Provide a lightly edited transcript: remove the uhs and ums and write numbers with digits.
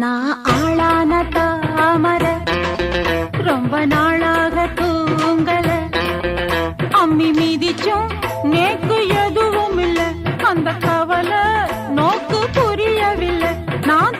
நான் ஆளான தாமர ரொம்ப நாளாக தூங்கல, அம்மி மீதிச்சும் நேக்கு எதுவும் இல்ல, அந்த கவலை நோக்கு புரியவில்லை. நான்